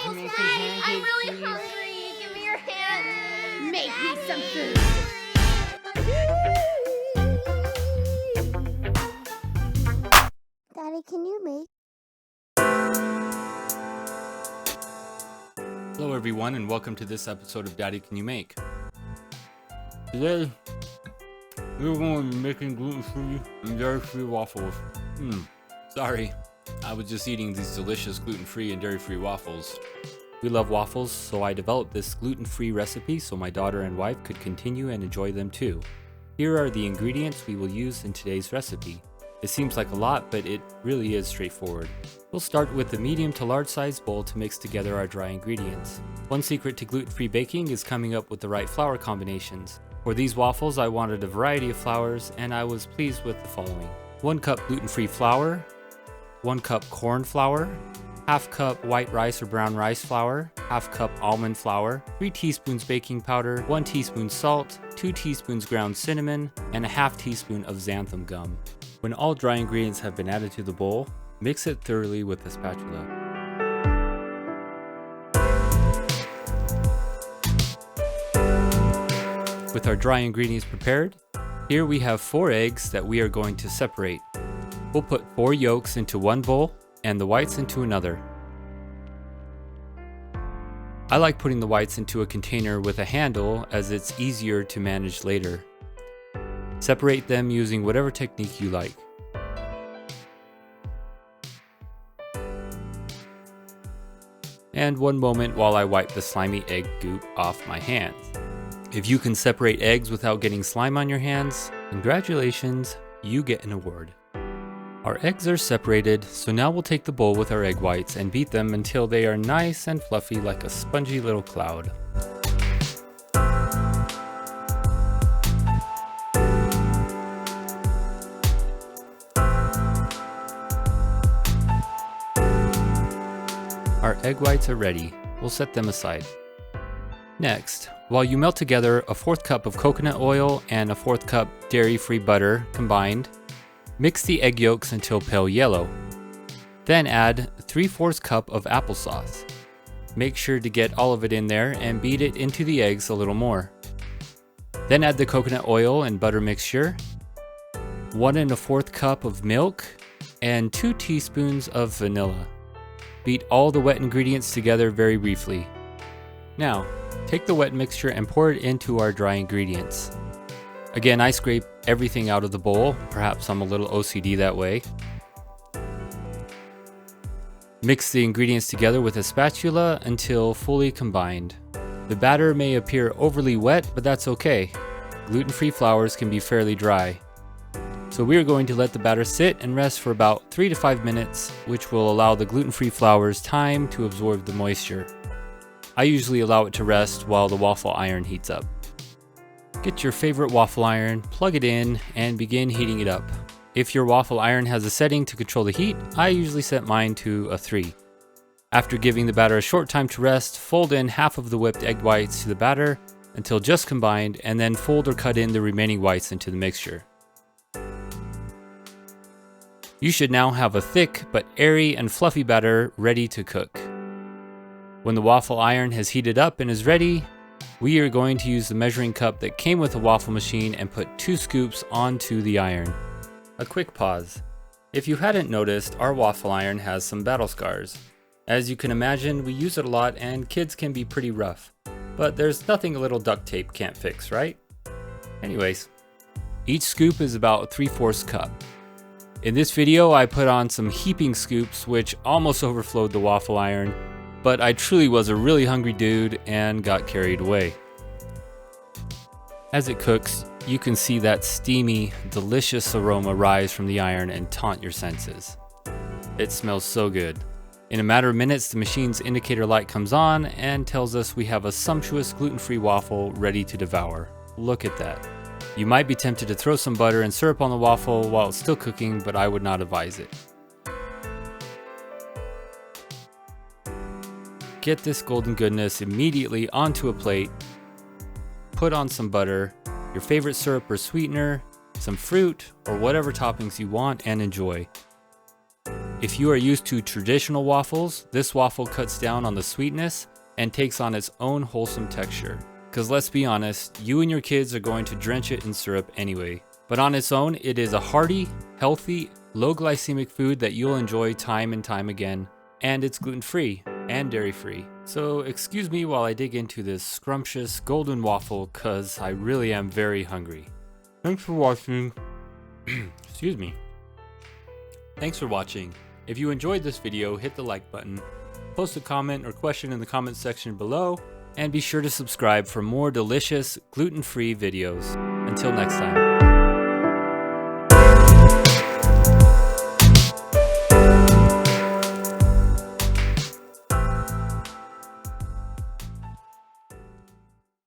Waffles, Make some please. I'm pancakes, really please. hungry. Give me your hand. Make me some food. Daddy, can you make? Hello everyone and welcome to this episode of Daddy Can You Make? Today, we're going to be making gluten-free and dairy-free waffles. Sorry, I was just eating these delicious gluten-free and dairy-free waffles. We love waffles, so I developed this gluten-free recipe so my daughter and wife could continue and enjoy them too. Here are the ingredients we will use in today's recipe. It seems like a lot, but it really is straightforward. We'll start with the medium to large size bowl to mix together our dry ingredients. One secret to gluten-free baking is coming up with the right flour combinations. For these waffles, I wanted a variety of flours, and I was pleased with the following. 1 cup gluten-free flour, 1 cup corn flour, half cup white rice or brown rice flour, half cup almond flour, 3 teaspoons baking powder, 1 teaspoon salt, 2 teaspoons ground cinnamon, and a half teaspoon of xanthan gum. When all dry ingredients have been added to the bowl, mix it thoroughly with a spatula. With our dry ingredients prepared, here we have 4 eggs that we are going to separate. We'll put 4 yolks into one bowl and the whites into another. I like putting the whites into a container with a handle as it's easier to manage later. Separate them using whatever technique you like. And one moment while I wipe the slimy egg goop off my hands. If you can separate eggs without getting slime on your hands, congratulations, you get an award. Our eggs are separated, so now we'll take the bowl with our egg whites and beat them until they are nice and fluffy like a spongy little cloud. Our egg whites are ready. We'll set them aside. Next, while you melt together a 1/4 cup of coconut oil and a 1/4 cup dairy-free butter combined, mix the egg yolks until pale yellow. Then add 3/4 cup of applesauce. Make sure to get all of it in there and beat it into the eggs a little more. Then add the coconut oil and butter mixture, 1 1/4 cup of milk, and 2 teaspoons of vanilla. Beat all the wet ingredients together very briefly. Now, take the wet mixture and pour it into our dry ingredients. Again, I scrape everything out of the bowl, perhaps I'm a little OCD that way. Mix the ingredients together with a spatula until fully combined. The batter may appear overly wet, but that's okay. Gluten-free flours can be fairly dry. So we are going to let the batter sit and rest for about 3 to 5 minutes, which will allow the gluten-free flours time to absorb the moisture. I usually allow it to rest while the waffle iron heats up. Get your favorite waffle iron, plug it in, and begin heating it up. If your waffle iron has a setting to control the heat, I usually set mine to a 3. After giving the batter a short time to rest, fold in half of the whipped egg whites to the batter until just combined, and then fold or cut in the remaining whites into the mixture. You should now have a thick but airy and fluffy batter ready to cook. When the waffle iron has heated up and is ready, we are going to use the measuring cup that came with the waffle machine and put 2 scoops onto the iron. A quick pause. If you hadn't noticed, our waffle iron has some battle scars. As you can imagine, we use it a lot and kids can be pretty rough. But there's nothing a little duct tape can't fix, right? Anyways, each scoop is about 3/4 cup. In this video, I put on some heaping scoops which almost overflowed the waffle iron, but I truly was a really hungry dude and got carried away. As it cooks, you can see that steamy, delicious aroma rise from the iron and taunt your senses. It smells so good. In a matter of minutes, the machine's indicator light comes on and tells us we have a sumptuous gluten-free waffle ready to devour. Look at that. You might be tempted to throw some butter and syrup on the waffle while it's still cooking, but I would not advise it. Get this golden goodness immediately onto a plate, put on some butter, your favorite syrup or sweetener, some fruit, or whatever toppings you want, and enjoy. If you are used to traditional waffles, this waffle cuts down on the sweetness and takes on its own wholesome texture. Cause let's be honest, you and your kids are going to drench it in syrup anyway. But on its own, it is a hearty, healthy, low glycemic food that you'll enjoy time and time again. And it's gluten-free and dairy-free. So excuse me while I dig into this scrumptious golden waffle, cause I really am very hungry. Thanks for watching. Excuse me. Thanks for watching. If you enjoyed this video, hit the like button, post a comment or question in the comment section below, and be sure to subscribe for more delicious gluten-free videos. Until next time.